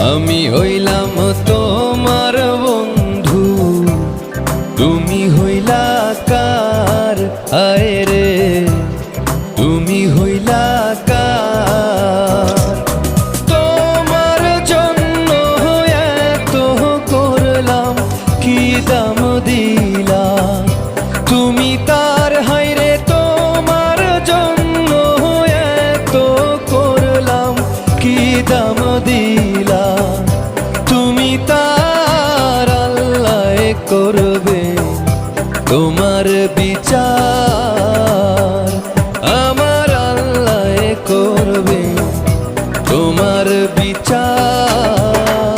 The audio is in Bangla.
আমি হইলাম তোমার বন্ধু, তুমি হইলা কার? আয় রে তুমি হইলা কার? তোমার জন্য এত করলাম, কি দাম দিলাম তুমি তার? হায়রে তোমার জন্য এত করলাম, কি দাম দিলাম তুমি তার? আল্লাহ করবে তোমার বিচার, আমার আল্লাহ করবে তোমার বিচার।